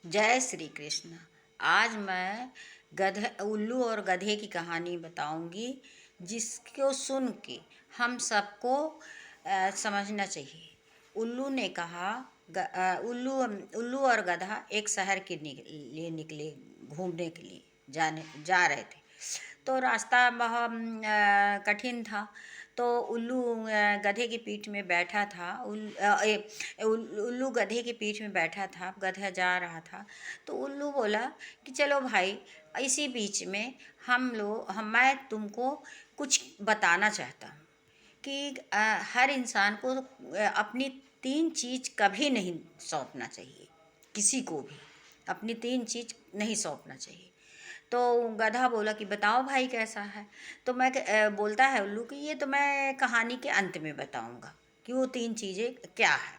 जय श्री कृष्ण। आज मैं उल्लू और गधे की कहानी बताऊंगी, जिसको सुन के हम सबको समझना चाहिए। उल्लू ने कहा, उल्लू उल्लू और गधा एक शहर के लिए निकले घूमने के लिए जा रहे थे। तो रास्ता बहुत कठिन था। तो उल्लू गधे की पीठ में बैठा था। उल्लू गधे की पीठ में बैठा था, गधा जा रहा था। तो उल्लू बोला कि चलो भाई, इसी बीच में मैं तुमको कुछ बताना चाहता हूँ कि हर इंसान को अपनी तीन चीज़ कभी नहीं सौंपना चाहिए। किसी को भी अपनी तीन चीज़ नहीं सौंपना चाहिए। तो गधा बोला कि बताओ भाई कैसा है। तो बोलता है उल्लू कि ये तो मैं कहानी के अंत में बताऊंगा कि वो तीन चीज़ें क्या है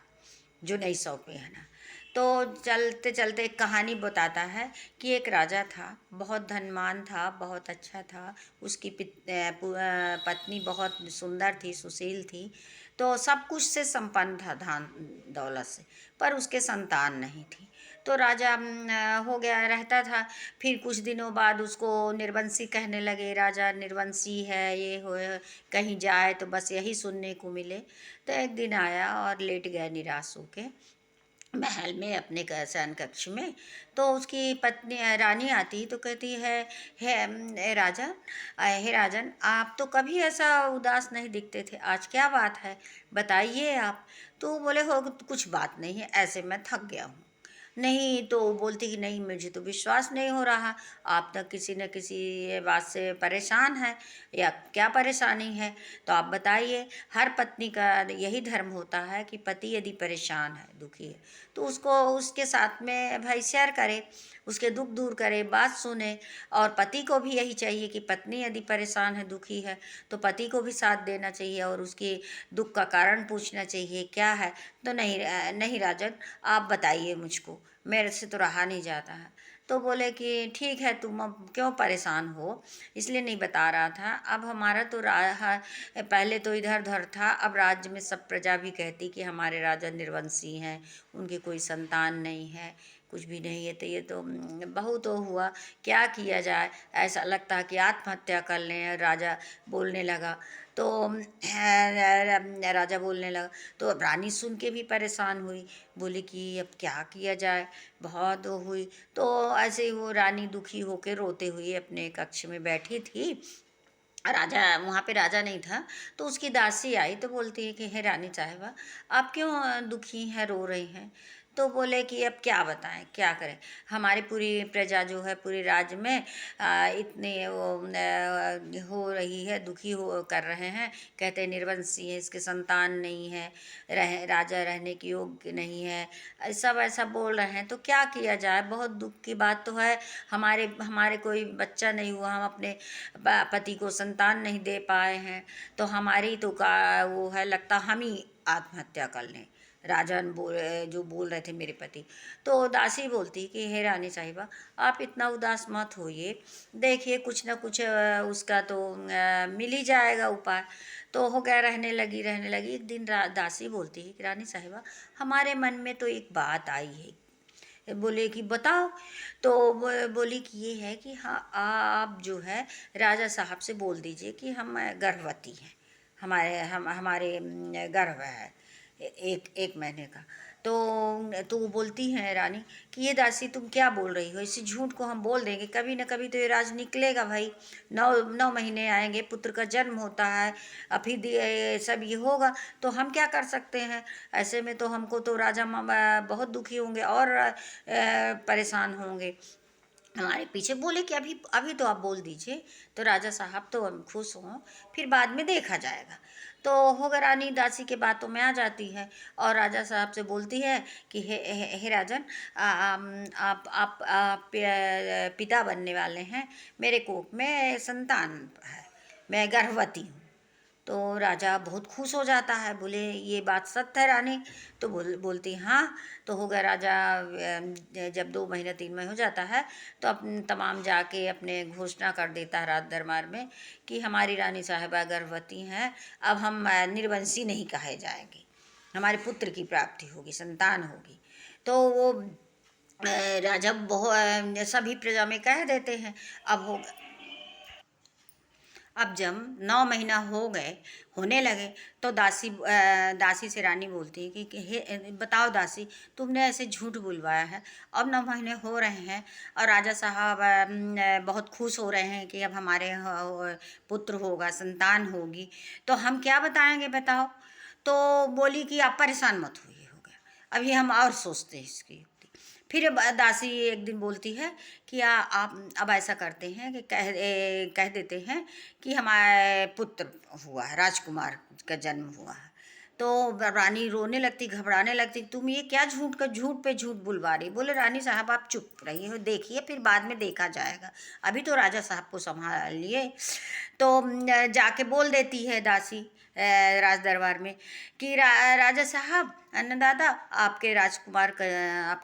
जो नहीं सौंपे है ना। तो चलते चलते एक कहानी बताता है कि एक राजा था, बहुत धनवान था, बहुत अच्छा था। उसकी पत्नी बहुत सुंदर थी, सुशील थी। तो सब कुछ से संपन्न था, धन दौलत से, पर उसके संतान नहीं थी। तो राजा हो गया रहता था। फिर कुछ दिनों बाद उसको निर्वंशी कहने लगे, राजा निर्वंशी है, ये हो, कहीं जाए तो बस यही सुनने को मिले। तो एक दिन आया और लेट गया निराश होके महल में, अपने शयन कक्ष में। तो उसकी पत्नी रानी आती तो कहती है राजा, हे राजन, आप तो कभी ऐसा उदास नहीं दिखते थे, आज क्या बात है, बताइए आप। तो बोले, हो कुछ बात नहीं है, ऐसे मैं थक गया हूँ। नहीं तो बोलती कि नहीं, मुझे तो विश्वास नहीं हो रहा, आप तो किसी न किसी बात से परेशान हैं, या क्या परेशानी है, तो आप बताइए। हर पत्नी का यही धर्म होता है कि पति यदि परेशान है, दुखी है, तो उसको उसके साथ में भाई शेयर करे, उसके दुख दूर करे, बात सुने। और पति को भी यही चाहिए कि पत्नी यदि परेशान है, दुखी है, तो पति को भी साथ देना चाहिए और उसके दुख का कारण पूछना चाहिए क्या है। तो नहीं नहीं राजन, आप बताइए मुझको, मेरे से तो रहा नहीं जाता है। तो बोले कि ठीक है, तुम अब क्यों परेशान हो, इसलिए नहीं बता रहा था। अब हमारा तो पहले तो इधर उधर था, अब राज्य में सब प्रजा भी कहती कि हमारे राजा निर्वंशी हैं, उनके कोई संतान नहीं है, कुछ भी नहीं है। तो ये तो बहुत तो हुआ, क्या किया जाए, ऐसा लगता है कि आत्महत्या कर लें। राजा बोलने लगा। तो राजा बोलने लगा तो अब रानी सुन के भी परेशान हुई, बोली कि अब क्या किया जाए, बहुत वो हुई। तो ऐसे ही वो रानी दुखी होकर रोते हुए अपने कक्ष में बैठी थी। राजा वहाँ पे राजा नहीं था। तो उसकी दासी आई तो बोलती है कि हे रानी साहिबा, आप क्यों दुखी हैं, रो रही हैं। तो बोले कि अब क्या बताएं, क्या करें, हमारी पूरी प्रजा जो है पूरे राज्य में इतनी वो हो रही है, दुखी हो कर रहे हैं, कहते हैं निर्वंशी है, इसके संतान नहीं है, राजा रहने के योग्य नहीं है, सब ऐसा बोल रहे हैं। तो क्या किया जाए, बहुत दुख की बात तो है, हमारे हमारे कोई बच्चा नहीं हुआ, हम अपने पति को संतान नहीं दे पाए हैं, तो हमारी तो का वो है, लगता हम ही आत्महत्या कर लें। राजन जो बोल रहे थे मेरे पति। तो दासी बोलती कि हे रानी साहिबा, आप इतना उदास मत होइए, देखिए कुछ ना कुछ उसका तो मिल ही जाएगा उपाय। तो हो गया, रहने लगी। एक दिन दासी बोलती है कि रानी साहिबा, हमारे मन में तो एक बात आई है। बोले कि बताओ। तो बोली कि ये है कि हाँ, आप जो है राजा साहब से बोल दीजिए कि हम गर्भवती हैं, हमारे गर्भ है एक एक महीने का। तो वो बोलती हैं रानी कि ये दासी तुम क्या बोल रही हो, इसी झूठ को हम बोल देंगे, कभी ना कभी तो ये राज निकलेगा भाई। 9 9 महीने आएंगे, पुत्र का जन्म होता है, फिर सब ये होगा, तो हम क्या कर सकते हैं। ऐसे में तो हमको तो राजा बहुत दुखी होंगे और परेशान होंगे हमारे पीछे। बोले कि अभी अभी तो आप बोल दीजिए, तो राजा साहब तो हम खुश हों, फिर बाद में देखा जाएगा। तो होगा, रानी दासी के बातों में आ जाती है और राजा साहब से बोलती है कि हे राजन, आप पिता बनने वाले हैं, मेरे कोख में संतान है, मैं गर्भवती हूँ। तो राजा बहुत खुश हो जाता है, बोले ये बात सत्य है रानी। तो बोलती हाँ। तो हो गया, राजा जब 2 महीने 3 महीने हो जाता है तो तमाम जाके अपने घोषणा कर देता है राज दरबार में कि हमारी रानी साहिबा गर्भवती हैं, अब हम निर्वंशी नहीं कहे जाएंगे, हमारे पुत्र की प्राप्ति होगी, संतान होगी। तो वो राजा बहुत सभी प्रजा में कह देते हैं। अब हो अब जब 9 महीना हो गए, होने लगे, तो दासी से रानी बोलती है कि हे बताओ दासी, तुमने ऐसे झूठ बुलवाया है। अब 9 महीने हो रहे हैं और राजा साहब बहुत खुश हो रहे हैं कि अब हमारे पुत्र होगा, संतान होगी, तो हम क्या बताएंगे बताओ। तो बोली कि आप परेशान मत होइए, हो गया, अभी हम और सोचते हैं इसकी युक्ति। फिर दासी एक दिन बोलती है कि आप अब ऐसा करते हैं कि कह देते हैं कि हमारे पुत्र हुआ है, राजकुमार का जन्म हुआ है। तो रानी रोने लगती, घबराने लगती, तुम ये क्या झूठ पे झूठ बुलवा रही। बोले रानी साहब आप चुप रहिए, हो देखिए, फिर बाद में देखा जाएगा, अभी तो राजा साहब को संभाल लिए। तो जाके बोल देती है दासी राज दरबार में कि राजा साहब, अन्नदाता, आपके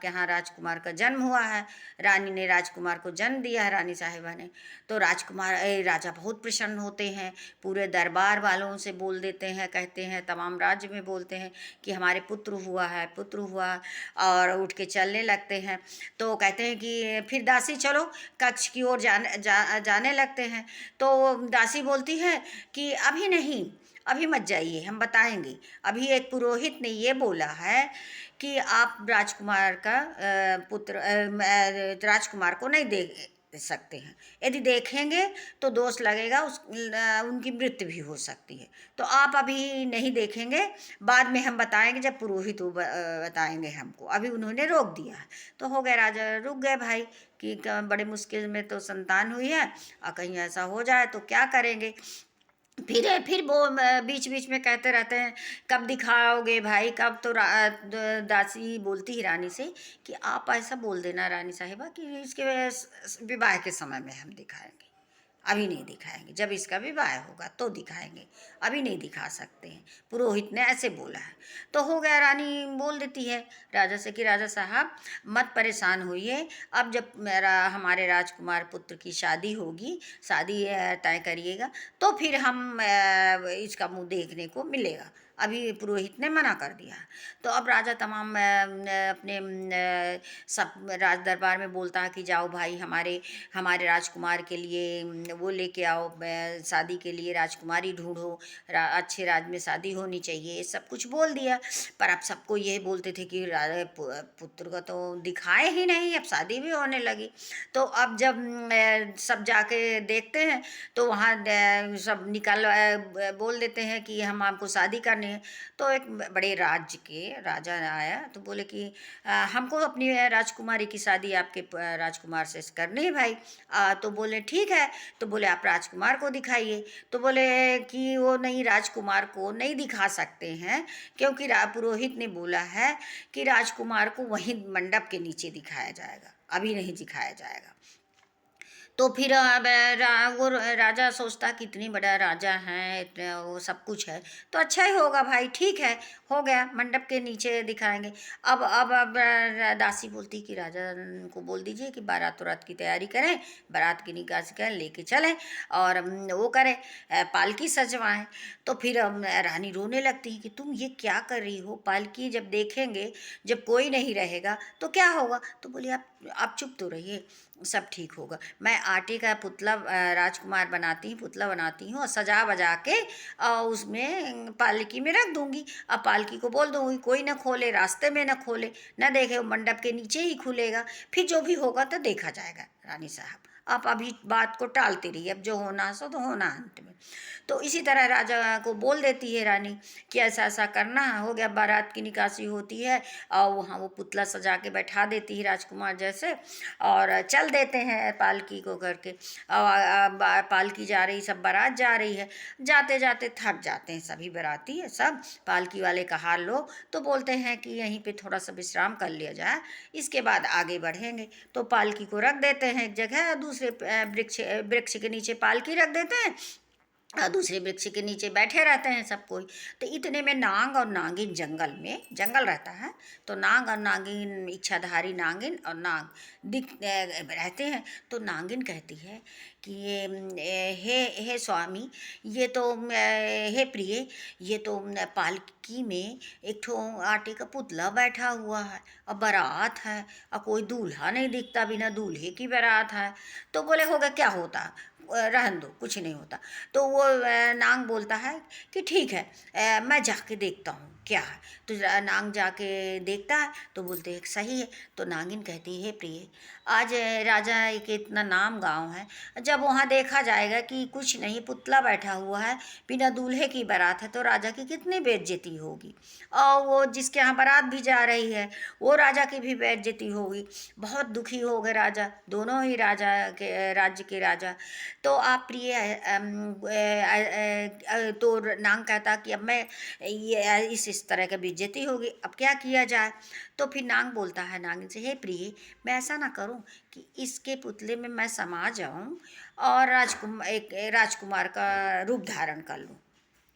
यहाँ राजकुमार का जन्म हुआ है। रानी ने राजकुमार को जन्म दिया है, रानी साहिबा ने। तो राजा बहुत प्रसन्न होते हैं, पूरे दरबार वालों से बोल देते हैं, कहते हैं, तमाम राज्य में बोलते हैं कि हमारे पुत्र हुआ है, पुत्र हुआ, और उठ के चलने लगते हैं। तो कहते हैं कि फिर दासी चलो कक्ष की ओर जाने लगते हैं। तो दासी बोलती है कि अभी नहीं, अभी मत जाइए, हम बताएंगे। अभी एक पुरोहित ने ये बोला है कि आप राजकुमार को नहीं देख सकते हैं। यदि देखेंगे तो दोष लगेगा, उनकी मृत्यु भी हो सकती है। तो आप अभी नहीं देखेंगे, बाद में हम बताएंगे, जब पुरोहित बताएंगे हमको। अभी उन्होंने रोक दिया है। तो हो गया, राजा रुक गए भाई कि बड़े मुश्किल में तो संतान हुई है, और कहीं ऐसा हो जाए तो क्या करेंगे। फिर वो बीच बीच में कहते रहते हैं, कब दिखाओगे भाई, कब। तो दासी बोलती है रानी से कि आप ऐसा बोल देना रानी साहिबा कि इसके विवाह के समय में हम दिखाएंगे, अभी नहीं दिखाएंगे, जब इसका विवाह होगा तो दिखाएंगे, अभी नहीं दिखा सकते हैं, पुरोहित ने ऐसे बोला है। तो हो गया, रानी बोल देती है राजा से कि राजा साहब मत परेशान होइए, अब जब हमारे राजकुमार पुत्र की शादी होगी, शादी तय करिएगा, तो फिर हम इसका मुंह देखने को मिलेगा। अभी पुरोहित ने मना कर दिया है। तो अब राजा तमाम अपने सब राज दरबार में बोलता है कि जाओ भाई, हमारे हमारे राजकुमार के लिए वो लेके आओ, शादी के लिए राजकुमारी ढूंढो, अच्छे राज में शादी होनी चाहिए, ये सब कुछ बोल दिया। पर अब सबको ये बोलते थे कि पुत्र का तो दिखाए ही नहीं, अब शादी भी होने लगी। तो अब जब सब जाके देखते हैं तो वहाँ सब बोल देते हैं कि हम आपको शादी करनी है। तो एक बड़े राज्य के राजा आया तो बोले कि हमको अपनी राजकुमारी की शादी आपके राजकुमार से करनी है भाई। तो बोले ठीक है। तो बोले आप राजकुमार को दिखाइए। तो बोले कि वो नहीं, राजकुमार को नहीं दिखा सकते हैं, क्योंकि पुरोहित ने बोला है कि राजकुमार को वहीं मंडप के नीचे दिखाया जाएगा, अभी नहीं दिखाया जाएगा। तो फिर अब वो राजा सोचता कि इतनी बड़ा राजा है, वो सब कुछ है, तो अच्छा ही होगा भाई, ठीक है, हो गया, मंडप के नीचे दिखाएंगे। अब दासी बोलती कि राजा को बोल दीजिए कि बारात वारात की तैयारी करें, बारात की निकासी करें, लेके चलें, और वो करें, पालकी सजवाएं। तो फिर रानी रोने लगती है कि तुम ये क्या कर रही हो, पालकी जब देखेंगे, जब कोई नहीं रहेगा तो क्या होगा। तो बोली आप चुप तो रहिए, सब ठीक होगा। मैं आटे का पुतला राजकुमार बनाती हूँ, पुतला बनाती हूँ, और सजा बजा के उसमें पालकी में रख दूंगी। अब पालकी को बोल दूंगी कोई ना खोले, रास्ते में ना खोले, ना देखे, वो मंडप के नीचे ही खुलेगा, फिर जो भी होगा तो देखा जाएगा। रानी साहब आप अभी बात को टालती रही, अब जो होना सो तो होना अंत में। तो इसी तरह राजा को बोल देती है रानी कि ऐसा ऐसा करना है। हो गया, बारात की निकासी होती है, और वहाँ वो पुतला सजा के बैठा देती है राजकुमार जैसे, और चल देते हैं पालकी को करके। और पालकी जा रही, सब बारात जा रही है, जाते जाते थक जाते हैं सभी बाराती है, सब पालकी वाले का हाल लो, तो बोलते हैं कि यहीं पे थोड़ा सा विश्राम कर लिया जाए, इसके बाद आगे बढ़ेंगे। तो पालकी को रख देते हैं एक जगह, दूसरे वृक्ष के नीचे पालकी रख देते हैं, दूसरे वृक्ष के नीचे बैठे रहते हैं सब कोई। तो इतने में नाग और नागिन जंगल रहता है, तो नाग और नागिन, इच्छाधारी नागिन और नाग रहते हैं। तो नागिन कहती है कि हे हे स्वामी, ये तो हे प्रिय, ये तो पालकी में एक ठो आटे का पुतला बैठा हुआ है और बारात है और कोई दूल्हा नहीं दिखता, बिना दूल्हे की बारात है। तो बोले होगा क्या होता, रहन दो, कुछ नहीं होता। तो वो नाग बोलता है कि ठीक है, मैं जाके देखता हूँ क्या है। तो नाग जाके देखता है तो बोलते हैं सही है। तो नागिन कहती है प्रिय, आज राजा के इतना नाम गाँव है, जब वहाँ देखा जाएगा कि कुछ नहीं, पुतला बैठा हुआ है, बिना दूल्हे की बारात है, तो राजा की कितनी बेइज्जती होगी। और वो जिसके यहाँ बारात भी जा रही है वो राजा की भी बेइज्जती होगी। बहुत दुखी हो गए राजा, दोनों ही राजा के राज्य के राजा। तो आप प्रिय तो नाग कहता कि अब मैं ये इस तरह का बेइज्जती होगी, अब क्या किया जाए। तो फिर नाग बोलता है नागिन से, हे प्रिय, मैं ऐसा ना करूं कि इसके पुतले में मैं समा जाऊं और एक राजकुमार का रूप धारण कर लूं।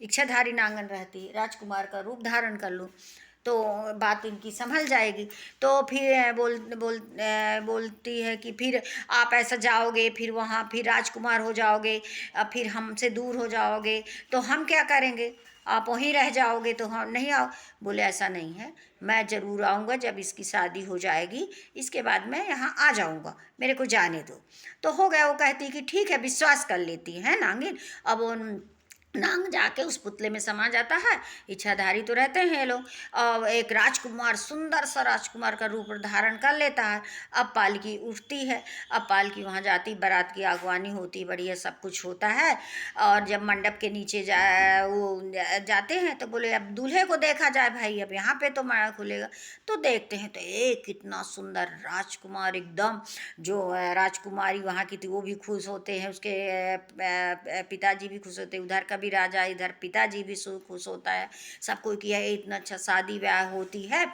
इच्छाधारी नांगन रहती, राजकुमार का रूप धारण कर लूं तो बात इनकी संभल जाएगी। तो फिर बोलती है कि फिर आप ऐसा जाओगे, फिर वहाँ फिर राजकुमार हो जाओगे, अब फिर हमसे दूर हो जाओगे, तो हम क्या करेंगे, आप वहीं रह जाओगे, तो हम नहीं आओ। बोले ऐसा नहीं है, मैं ज़रूर आऊँगा, जब इसकी शादी हो जाएगी इसके बाद मैं यहाँ आ जाऊँगा, मेरे को जाने दो। तो हो गया। वो कहती कि ठीक है, विश्वास कर लेती है नागिन। अब वो नांग जाके उस पुतले में समा जाता है। इच्छाधारी तो रहते हैं ये लोग। और एक राजकुमार, सुंदर सा राजकुमार का रूप धारण कर लेता है। अब पालकी उठती है, अब पालकी वहाँ जाती, बारात की आगवानी होती, बढ़िया सब कुछ होता है। और जब मंडप के नीचे जाते हैं तो बोले अब दूल्हे को देखा जाए भाई, अब यहाँ पे तो माया खुलेगा। तो देखते हैं तो एक कितना सुंदर राजकुमार, एकदम जो राजकुमारी वहाँ की थी वो भी खुश होते हैं, उसके पिताजी भी खुश होते हैं, उधर का भी राजा, इधर पिताजी भी खुश होता है। सबको किया है, इतना अच्छा शादी ब्याह होती है।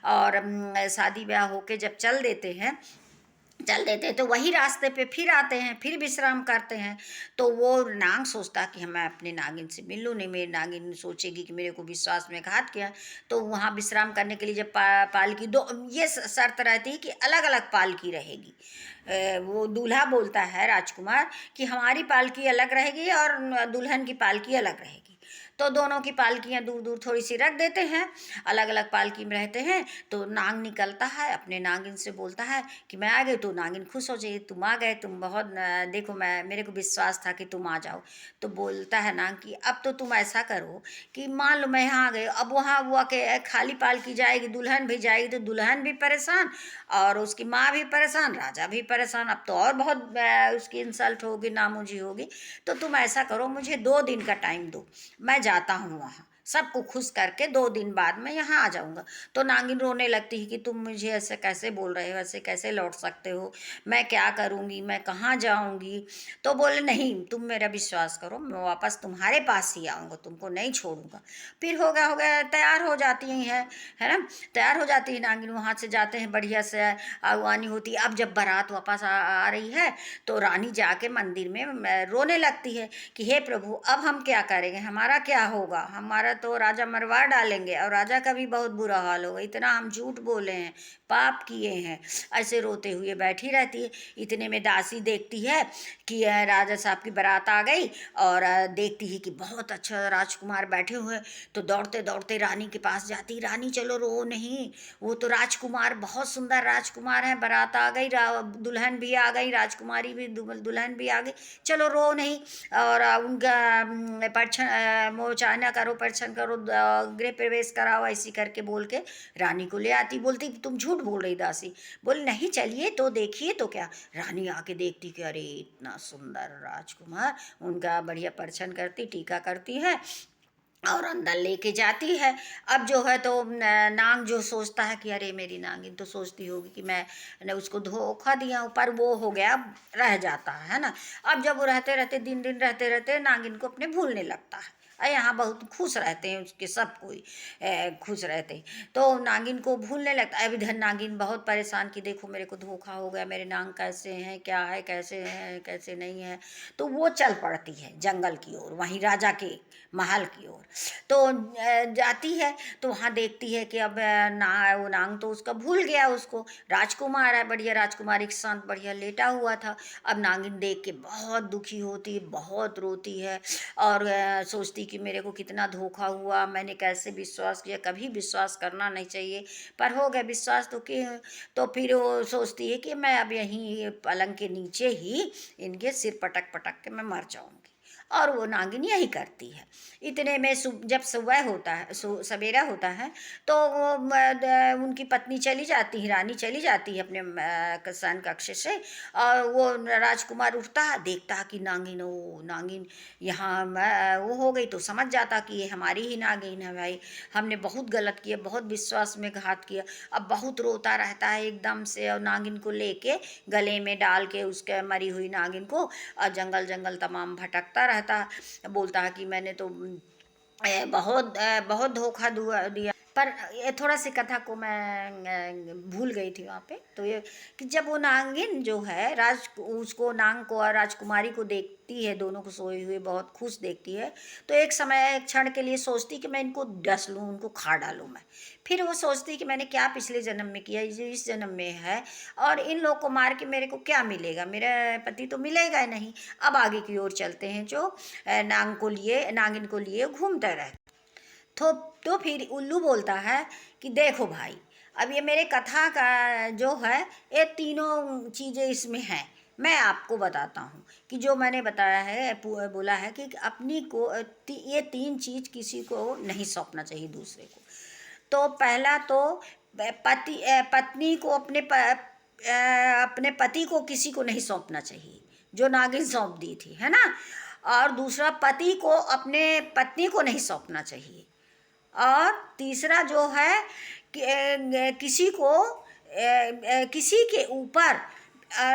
और शादी ब्याह होके जब चल देते हैं तो वही रास्ते पे फिर आते हैं, फिर विश्राम करते हैं। तो वो नाग सोचता कि मैं अपने नागिन से मिल लूँ, नहीं मेरी नागिन सोचेगी कि मेरे को विश्वास में घात किया। तो वहाँ विश्राम करने के लिए जब पालकी, दो ये शर्त रहती है कि अलग अलग पालकी रहेगी। वो दूल्हा बोलता है राजकुमार कि हमारी पालकी अलग रहेगी और दुल्हन की पालकी अलग रहेगी। तो दोनों की पालकियाँ दूर दूर थोड़ी सी रख देते हैं, अलग अलग पालकी में रहते हैं। तो नाग निकलता है, अपने नागिन से बोलता है कि मैं आ गई। तो नागिन खुश हो जाए, तुम आ गए, तुम बहुत देखो, मैं मेरे को विश्वास था कि तुम आ जाओ। तो बोलता है नाग कि अब तो तुम ऐसा करो कि मान लो मैं यहाँ आ गई, अब वहाँ वो के खाली पालकी जाएगी, दुल्हन भी जाएगी, तो दुल्हन भी परेशान और उसकी माँ भी परेशान, राजा भी परेशान, अब तो और बहुत उसकी इंसल्ट होगी, नामूजी होगी। तो तुम ऐसा करो, मुझे 2 दिन का टाइम दो, मैं जाता हूँ वहाँ, सबको खुश करके 2 दिन बाद मैं यहाँ आ जाऊँगा। तो नागिन रोने लगती है कि तुम मुझे ऐसे कैसे बोल रहे हो, ऐसे कैसे लौट सकते हो, मैं क्या करूँगी, मैं कहाँ जाऊँगी। तो बोले नहीं, तुम मेरा विश्वास करो, मैं वापस तुम्हारे पास ही आऊँगा, तुमको नहीं छोड़ूंगा। फिर हो गया, तैयार हो जाती है ना, तैयार हो जाती है नागिन, वहाँ से जाते हैं, बढ़िया से आगवानी होती है। अब जब बारात वापस आ रही है तो रानी जाके मंदिर में रोने लगती है कि हे प्रभु, अब हम क्या करेंगे, हमारा क्या होगा, हमारा तो राजा मरवा डालेंगे और राजा का भी बहुत बुरा हाल होगा, इतना हम झूठ बोले हैं, पाप किए हैं। ऐसे रोते हुए बैठी रहती है। इतने में दासी देखती है कि राजा साहब की बारात आ गई और देखती है कि बहुत अच्छा राजकुमार बैठे हुए हैं। तो दौड़ते दौड़ते रानी के पास जाती, रानी चलो रो नहीं, वो तो राजकुमार, बहुत सुंदर राजकुमार है, बारात आ गई, दुल्हन भी आ गई, राजकुमारी भी, दुल्हन भी आ गई, चलो रो नहीं। और उनका मोचाना करो, परिछन करो, गृह प्रवेश कराओ, ऐसी करके बोल के रानी को ले आती। बोलती तुम झूठ बोल रही दासी। बोले नहीं, चलिए तो देखिए तो क्या। रानी आके देखती कि अरे इतना सुंदर राजकुमार, उनका बढ़िया परिछन करती, टीका करती है और अंदर लेके जाती है। अब जो है तो नाग जो सोचता है कि अरे मेरी नागिन तो सोचती होगी कि मैं उसको धोखा दिया हूँ, पर वो हो गया, रह जाता है ना। अब जब वो रहते रहते दिन दिन रहते रहते नागिन को अपने भूलने लगता है, और यहाँ बहुत खुश रहते हैं, उसके सब कोई खुश रहते हैं। तो नागिन को भूलने लगता है। अब इधर नागिन बहुत परेशान कि देखो मेरे को धोखा हो गया, मेरे नांग कैसे हैं, क्या है, कैसे हैं, कैसे नहीं है। तो वो चल पड़ती है जंगल की ओर, वहीं राजा के महल की ओर। तो जाती है तो वहाँ देखती है कि अब वो नांग तो उसका भूल गया उसको। राजकुमार है, बढ़िया राजकुमारी के साथ बढ़िया लेटा हुआ था। अब नागिन देख के बहुत दुखी होती है, बहुत रोती है और सोचती कि मेरे को कितना धोखा हुआ, मैंने कैसे विश्वास किया, कभी विश्वास करना नहीं चाहिए, पर हो गया विश्वास तो कि। तो फिर वो सोचती है कि मैं अब यहीं पलंग के नीचे ही इनके सिर पटक पटक के मैं मर जाऊंगी। और वो नागिन यही करती है। इतने में जब सुबह होता है, सवेरा होता है, तो वो उनकी पत्नी चली जाती है, रानी चली जाती है अपने शयन कक्ष से। और वो राजकुमार उठता है, देखता है कि नागिन, ओ नागिन यहाँ वो हो गई। तो समझ जाता कि ये हमारी ही नागिन है भाई, हमने बहुत गलत किया, बहुत विश्वास में घात किया। अब बहुत रोता रहता है एकदम से, और नागिन को लेके गले में डाल के उसके मरी हुई नागिन को जंगल जंगल तमाम भटकता रहता है। बोलता है कि मैंने तो बहुत धोखा दिया। पर ये थोड़ा सी कथा को मैं भूल गई थी वहाँ पे। तो ये कि जब वो नागिन जो है उसको, नांग को और राजकुमारी को देखती है, दोनों को सोए हुए बहुत खुश देखती है, तो एक समय, एक क्षण के लिए सोचती कि मैं इनको डस लूँ, उनको खा डालूँ मैं। फिर वो सोचती कि मैंने क्या पिछले जन्म में किया, जो इस जन्म में है, और इन लोग को मार के मेरे को क्या मिलेगा, मेरा पति तो मिलेगा ही नहीं। अब आगे की ओर चलते हैं, जो नागिन को लिए घूमते रहे। तो फिर उल्लू बोलता है कि देखो भाई, अब ये मेरे कथा का जो है, ये तीनों चीज़ें इसमें हैं। मैं आपको बताता हूँ कि जो मैंने बताया है, बोला है कि अपनी को ये तीन चीज़ किसी को नहीं सौंपना चाहिए दूसरे को। तो पहला तो पत्नी को अपने पति को किसी को नहीं सौंपना चाहिए, जो नागिन सौंप दी थी, है ना। और दूसरा, पति को अपने पत्नी को नहीं सौंपना चाहिए। और तीसरा जो है कि किसी के ऊपर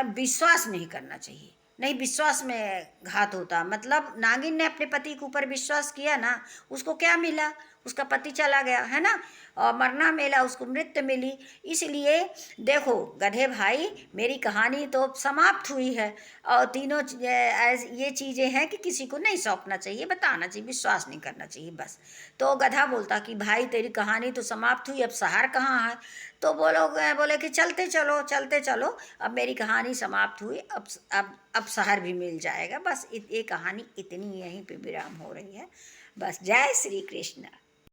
विश्वास नहीं करना चाहिए। नहीं, विश्वास में घात होता, मतलब नागिन ने अपने पति के ऊपर विश्वास किया ना, उसको क्या मिला, उसका पति चला गया, है ना। और मरना मिला, उसको मृत्यु मिली। इसलिए देखो गधे भाई, मेरी कहानी तो समाप्त हुई है, और तीनों ये चीज़ें हैं कि किसी को नहीं सौंपना चाहिए, बताना चाहिए, विश्वास नहीं करना चाहिए, बस। तो गधा बोलता कि भाई तेरी कहानी तो समाप्त हुई, अब शहर कहाँ है। तो वो लोग बोले कि चलते चलो, चलते चलो, अब मेरी कहानी समाप्त हुई, अब शहर भी मिल जाएगा। बस ये कहानी इतनी, यहीं पे विराम हो रही है। बस, जय श्री कृष्ण।